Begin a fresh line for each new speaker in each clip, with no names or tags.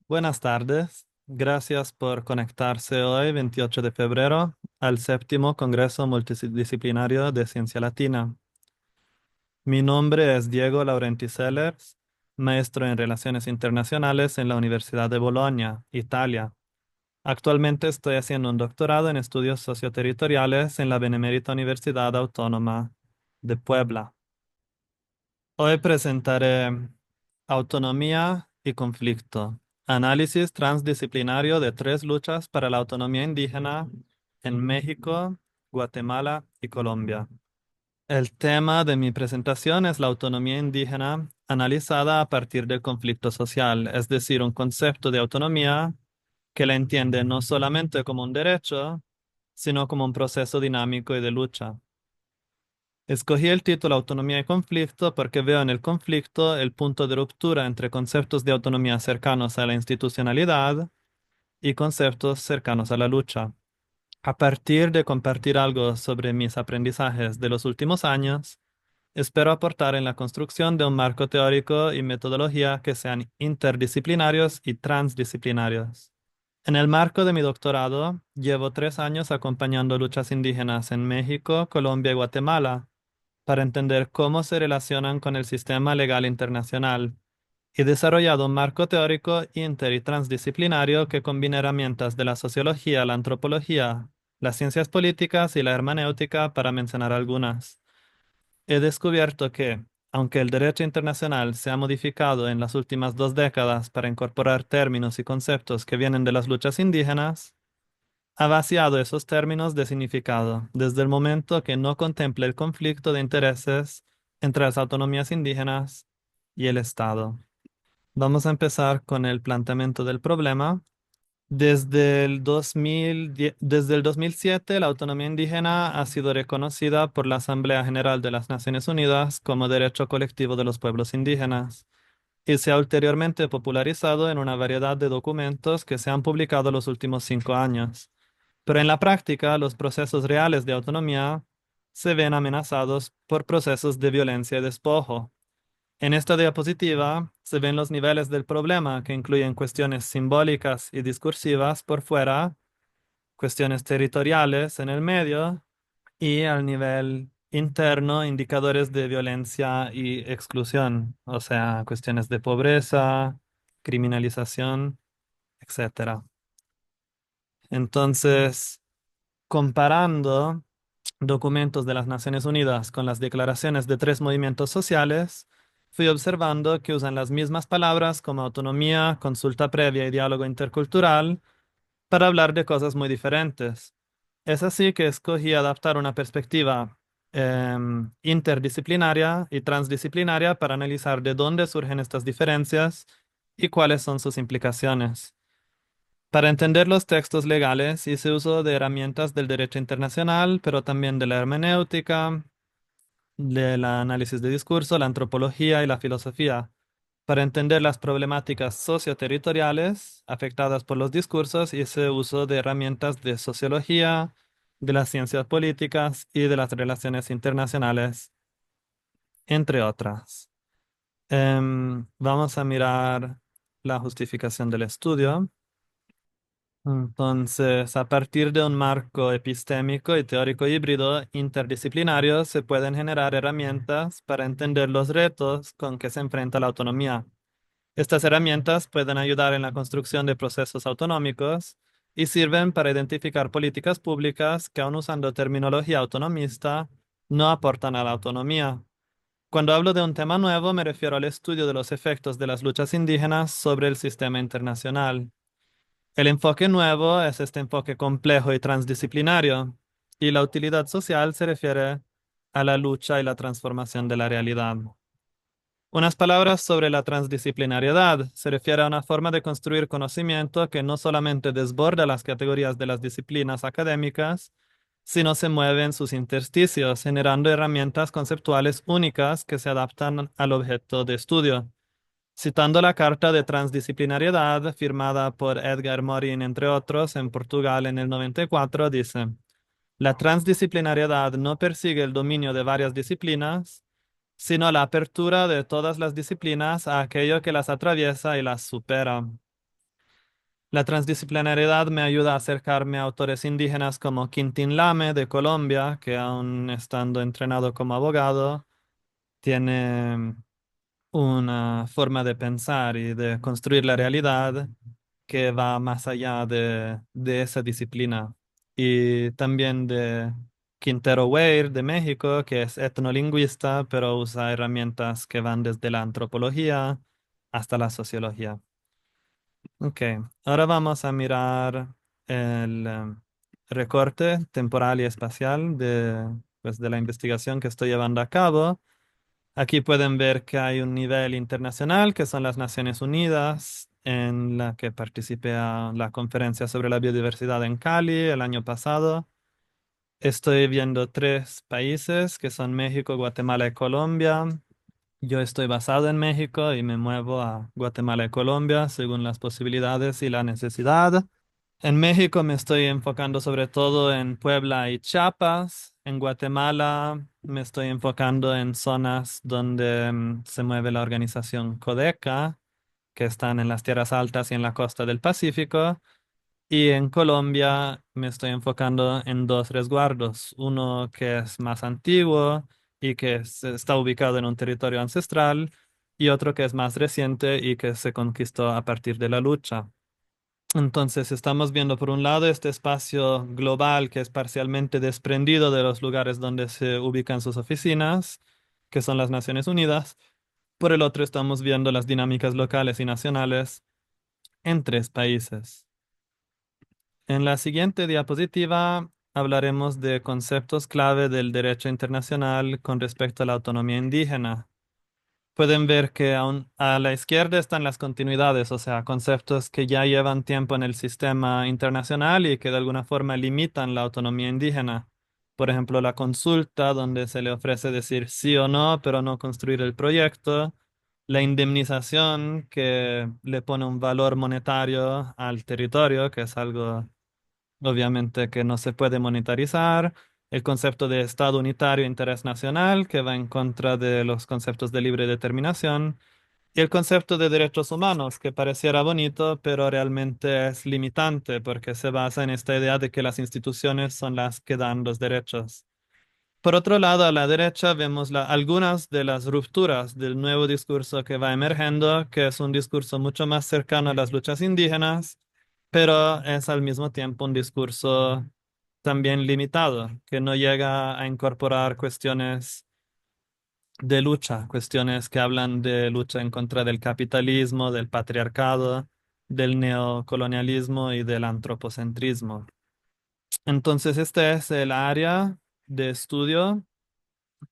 Buenas tardes. Gracias por conectarse hoy, 28 de febrero, al séptimo Congreso Multidisciplinario de Ciencia Latina. Mi nombre es Diego Laurenti Sellers, maestro en Relaciones Internacionales en la Universidad de Bolonia, Italia. Actualmente estoy haciendo un doctorado en estudios socioterritoriales en la Benemérita Universidad Autónoma de Puebla. Hoy presentaré autonomía y conflicto, análisis transdisciplinario de tres luchas para la autonomía indígena en México, Guatemala y Colombia. El tema de mi presentación es la autonomía indígena analizada a partir del conflicto social, es decir, un concepto de autonomía que la entiende no solamente como un derecho, sino como un proceso dinámico y de lucha. Escogí el título Autonomía y conflicto porque veo en el conflicto el punto de ruptura entre conceptos de autonomía cercanos a la institucionalidad y conceptos cercanos a la lucha. A partir de compartir algo sobre mis aprendizajes de los últimos años, espero aportar en la construcción de un marco teórico y metodología que sean interdisciplinarios y transdisciplinarios. En el marco de mi doctorado, llevo 3 años acompañando luchas indígenas en México, Colombia y Guatemala para entender cómo se relacionan con el sistema legal internacional y desarrollado un marco teórico inter y transdisciplinario que combina herramientas de la sociología, la antropología, las ciencias políticas y la hermenéutica, para mencionar algunas. He descubierto que, aunque el derecho internacional se ha modificado en las últimas 2 décadas para incorporar términos y conceptos que vienen de las luchas indígenas, ha vaciado esos términos de significado desde el momento que no contempla el conflicto de intereses entre las autonomías indígenas y el Estado. Vamos a empezar con el planteamiento del problema. Desde el 2007, la autonomía indígena ha sido reconocida por la Asamblea General de las Naciones Unidas como derecho colectivo de los pueblos indígenas y se ha ulteriormente popularizado en una variedad de documentos que se han publicado los últimos 5 años. Pero en la práctica, los procesos reales de autonomía se ven amenazados por procesos de violencia y despojo. En esta diapositiva se ven los niveles del problema, que incluyen cuestiones simbólicas y discursivas por fuera, cuestiones territoriales en el medio y al nivel interno, indicadores de violencia y exclusión, o sea, cuestiones de pobreza, criminalización, etcétera. Entonces, comparando documentos de las Naciones Unidas con las declaraciones de tres movimientos sociales, fui observando que usan las mismas palabras como autonomía, consulta previa y diálogo intercultural para hablar de cosas muy diferentes. Es así que escogí adaptar una perspectiva interdisciplinaria y transdisciplinaria para analizar de dónde surgen estas diferencias y cuáles son sus implicaciones. Para entender los textos legales hice uso de herramientas del derecho internacional, pero también de la hermenéutica, del análisis de discurso, la antropología y la filosofía. Para entender las problemáticas socioterritoriales afectadas por los discursos, hice uso de herramientas de sociología, de las ciencias políticas y de las relaciones internacionales, entre otras. Vamos a mirar la justificación del estudio. Entonces, a partir de un marco epistémico y teórico híbrido interdisciplinario, se pueden generar herramientas para entender los retos con que se enfrenta la autonomía. Estas herramientas pueden ayudar en la construcción de procesos autonómicos y sirven para identificar políticas públicas que, aun usando terminología autonomista, no aportan a la autonomía. Cuando hablo de un tema nuevo, me refiero al estudio de los efectos de las luchas indígenas sobre el sistema internacional. El enfoque nuevo es este enfoque complejo y transdisciplinario, y la utilidad social se refiere a la lucha y la transformación de la realidad. Unas palabras sobre la transdisciplinariedad se refiere a una forma de construir conocimiento que no solamente desborda las categorías de las disciplinas académicas, sino se mueve en sus intersticios, generando herramientas conceptuales únicas que se adaptan al objeto de estudio. Citando la Carta de Transdisciplinariedad firmada por Edgar Morin, entre otros, en Portugal en el 94, dice: la transdisciplinariedad no persigue el dominio de varias disciplinas, sino la apertura de todas las disciplinas a aquello que las atraviesa y las supera. La transdisciplinariedad me ayuda a acercarme a autores indígenas como Quintín Lame de Colombia, que aún estando entrenado como abogado, tiene una forma de pensar y de construir la realidad que va más allá de esa disciplina. Y también de Quintero Weir de México, que es etnolingüista, pero usa herramientas que van desde la antropología hasta la sociología. Ok, ahora vamos a mirar el recorte temporal y espacial pues, de la investigación que estoy llevando a cabo. Aquí pueden ver que hay un nivel internacional, que son las Naciones Unidas, en la que participé a la conferencia sobre la biodiversidad en Cali el año pasado. Estoy viendo tres países, que son México, Guatemala y Colombia. Yo estoy basado en México y me muevo a Guatemala y Colombia según las posibilidades y la necesidad. En México me estoy enfocando sobre todo en Puebla y Chiapas. En Guatemala me estoy enfocando en zonas donde se mueve la organización Codeca, que están en las tierras altas y en la costa del Pacífico. Y en Colombia me estoy enfocando en dos resguardos, uno que es más antiguo y que está ubicado en un territorio ancestral, y otro que es más reciente y que se conquistó a partir de la lucha. Entonces, estamos viendo por un lado este espacio global que es parcialmente desprendido de los lugares donde se ubican sus oficinas, que son las Naciones Unidas. Por el otro, estamos viendo las dinámicas locales y nacionales en tres países. En la siguiente diapositiva hablaremos de conceptos clave del derecho internacional con respecto a la autonomía indígena. Pueden ver que a la izquierda están las continuidades, o sea, conceptos que ya llevan tiempo en el sistema internacional y que de alguna forma limitan la autonomía indígena. Por ejemplo, la consulta, donde se le ofrece decir sí o no, pero no construir el proyecto. La indemnización, que le pone un valor monetario al territorio, que es algo obviamente que no se puede monetarizar. El concepto de Estado unitario e interés nacional, que va en contra de los conceptos de libre determinación. Y el concepto de derechos humanos, que pareciera bonito, pero realmente es limitante porque se basa en esta idea de que las instituciones son las que dan los derechos. Por otro lado, a la derecha vemos algunas de las rupturas del nuevo discurso que va emergiendo, que es un discurso mucho más cercano a las luchas indígenas, pero es al mismo tiempo un discurso también limitado, que no llega a incorporar cuestiones de lucha, cuestiones que hablan de lucha en contra del capitalismo, del patriarcado, del neocolonialismo y del antropocentrismo. Entonces, este es el área de estudio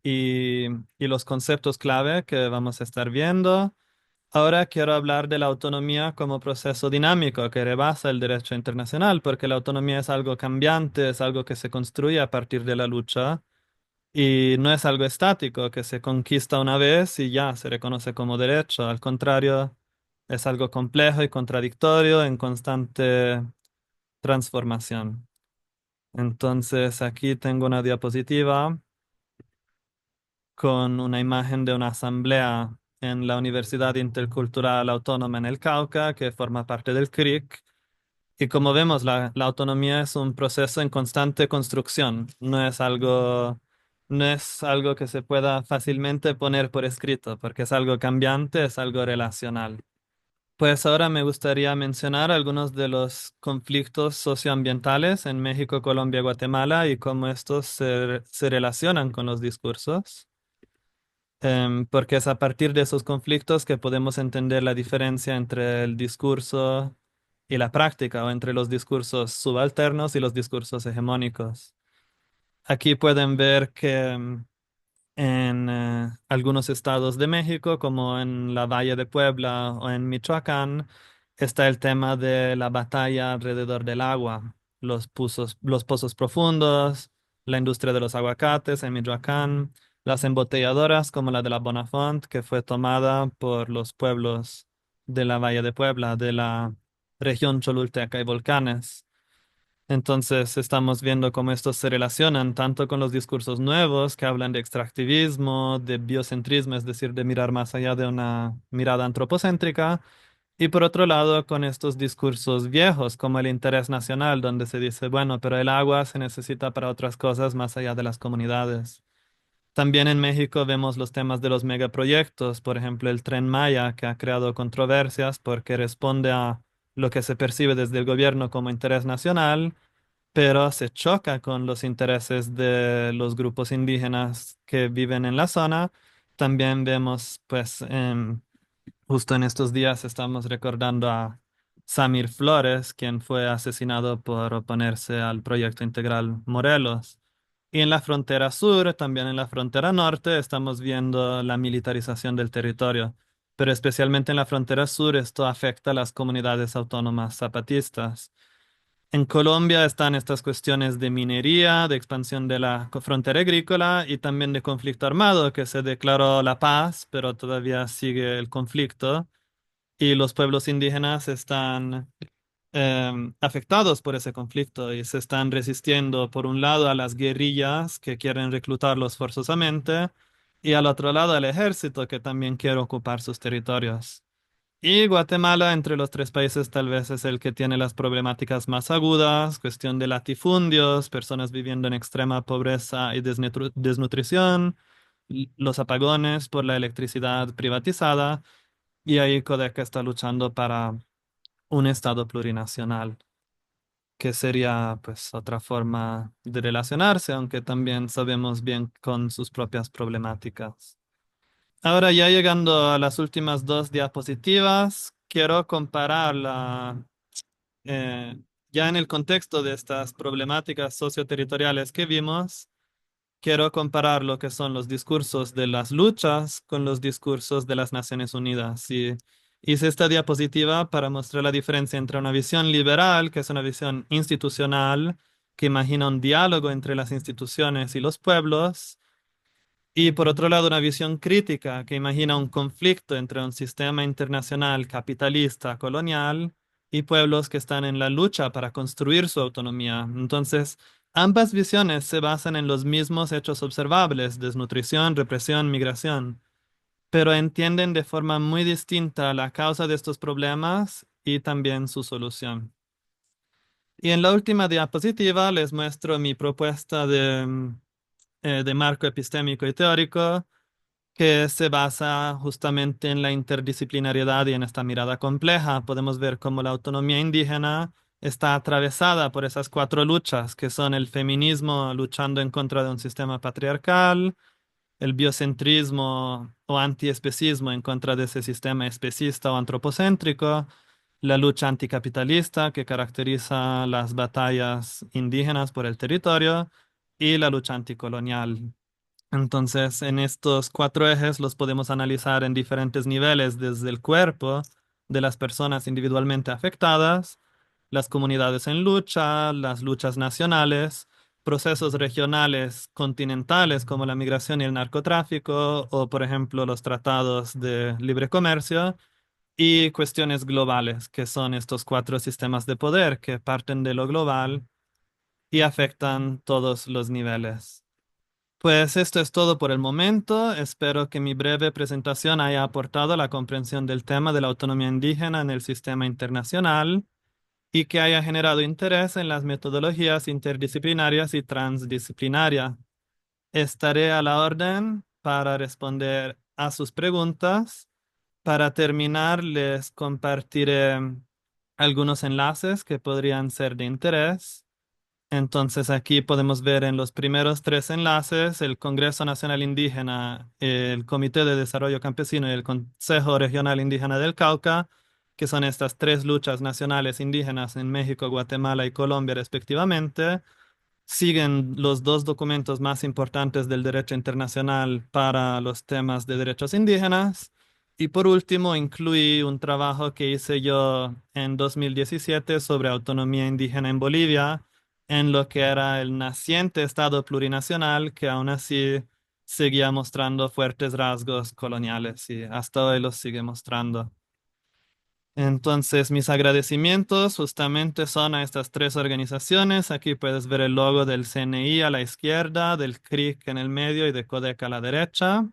y, y los conceptos clave que vamos a estar viendo. Ahora quiero hablar de la autonomía como proceso dinámico que rebasa el derecho internacional, porque la autonomía es algo cambiante, es algo que se construye a partir de la lucha y no es algo estático que se conquista una vez y ya se reconoce como derecho. Al contrario, es algo complejo y contradictorio en constante transformación. Entonces, aquí tengo una diapositiva con una imagen de una asamblea en la Universidad Intercultural Autónoma en el Cauca, que forma parte del CRIC. Y como vemos, la autonomía es un proceso en constante construcción, no es algo que se pueda fácilmente poner por escrito, porque es algo cambiante, es algo relacional. Pues ahora me gustaría mencionar algunos de los conflictos socioambientales en México, Colombia, Guatemala y cómo estos se relacionan con los discursos. Porque es a partir de esos conflictos que podemos entender la diferencia entre el discurso y la práctica, o entre los discursos subalternos y los discursos hegemónicos. Aquí pueden ver que en algunos estados de México, como en la Valle de Puebla o en Michoacán, está el tema de la batalla alrededor del agua, los pozos profundos, la industria de los aguacates en Michoacán, las embotelladoras como la de la Bonafont, que fue tomada por los pueblos de la Valle de Puebla, de la región Cholulteca y Volcanes. Entonces estamos viendo cómo estos se relacionan tanto con los discursos nuevos que hablan de extractivismo, de biocentrismo, es decir, de mirar más allá de una mirada antropocéntrica, Y por otro lado, con estos discursos viejos, como el interés nacional, donde se dice, bueno, pero el agua se necesita para otras cosas más allá de las comunidades. También en México vemos los temas de los megaproyectos, por ejemplo, el Tren Maya, que ha creado controversias porque responde a lo que se percibe desde el gobierno como interés nacional, pero se choca con los intereses de los grupos indígenas que viven en la zona. También vemos, pues, justo en estos días estamos recordando a Samir Flores, quien fue asesinado por oponerse al proyecto integral Morelos. Y en la frontera sur, también en la frontera norte, estamos viendo la militarización del territorio. Pero especialmente en la frontera sur, esto afecta a las comunidades autónomas zapatistas. En Colombia están estas cuestiones de minería, de expansión de la frontera agrícola y también de conflicto armado, que se declaró la paz, pero todavía sigue el conflicto. Y los pueblos indígenas están afectados por ese conflicto y se están resistiendo, por un lado, a las guerrillas que quieren reclutarlos forzosamente y al otro lado al ejército que también quiere ocupar sus territorios. Y Guatemala, entre los tres países, tal vez es el que tiene las problemáticas más agudas, cuestión de latifundios, personas viviendo en extrema pobreza y desnutrición, los apagones por la electricidad privatizada, y ahí Codeca está luchando para un estado plurinacional, que sería pues otra forma de relacionarse, aunque también sabemos bien con sus propias problemáticas. Ahora ya llegando a las últimas dos diapositivas, quiero comparar eh, ya en el contexto de estas problemáticas socioterritoriales que vimos, quiero comparar lo que son los discursos de las luchas con los discursos de las Naciones Unidas. Y hice esta diapositiva para mostrar la diferencia entre una visión liberal, que es una visión institucional, que imagina un diálogo entre las instituciones y los pueblos, y por otro lado, una visión crítica que imagina un conflicto entre un sistema internacional capitalista colonial y pueblos que están en la lucha para construir su autonomía. Entonces, ambas visiones se basan en los mismos hechos observables: desnutrición, represión, migración, pero entienden de forma muy distinta la causa de estos problemas y también su solución. Y en la última diapositiva les muestro mi propuesta de marco epistémico y teórico, que se basa justamente en la interdisciplinariedad y en esta mirada compleja. Podemos ver cómo la autonomía indígena está atravesada por esas cuatro luchas, que son el feminismo luchando en contra de un sistema patriarcal, el biocentrismo o antiespecismo en contra de ese sistema especista o antropocéntrico, la lucha anticapitalista que caracteriza las batallas indígenas por el territorio y la lucha anticolonial. Entonces, en estos cuatro ejes los podemos analizar en diferentes niveles, desde el cuerpo de las personas individualmente afectadas, las comunidades en lucha, las luchas nacionales, procesos regionales continentales como la migración y el narcotráfico, o por ejemplo los tratados de libre comercio, y cuestiones globales, que son estos cuatro sistemas de poder que parten de lo global y afectan todos los niveles. Pues esto es todo por el momento. Espero que mi breve presentación haya aportado a la comprensión del tema de la autonomía indígena en el sistema internacional y que haya generado interés en las metodologías interdisciplinarias y transdisciplinarias. Estaré a la orden para responder a sus preguntas. Para terminar, les compartiré algunos enlaces que podrían ser de interés. Entonces aquí podemos ver en los primeros tres enlaces el Congreso Nacional Indígena, el Comité de Desarrollo Campesino y el Consejo Regional Indígena del Cauca, que son estas tres luchas nacionales indígenas en México, Guatemala y Colombia respectivamente. Siguen los dos documentos más importantes del derecho internacional para los temas de derechos indígenas. Y por último, incluí un trabajo que hice yo en 2017 sobre autonomía indígena en Bolivia, en lo que era el naciente Estado plurinacional, que aún así seguía mostrando fuertes rasgos coloniales y hasta hoy los sigue mostrando. Entonces, mis agradecimientos justamente son a estas tres organizaciones. Aquí puedes ver el logo del CNI a la izquierda, del CRIC en el medio y de CODEC a la derecha.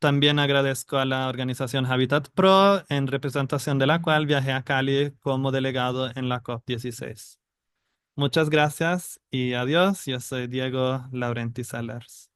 También agradezco a la organización Habitat Pro, en representación de la cual viajé a Cali como delegado en la COP16. Muchas gracias y adiós. Yo soy Diego Laurenti Salers.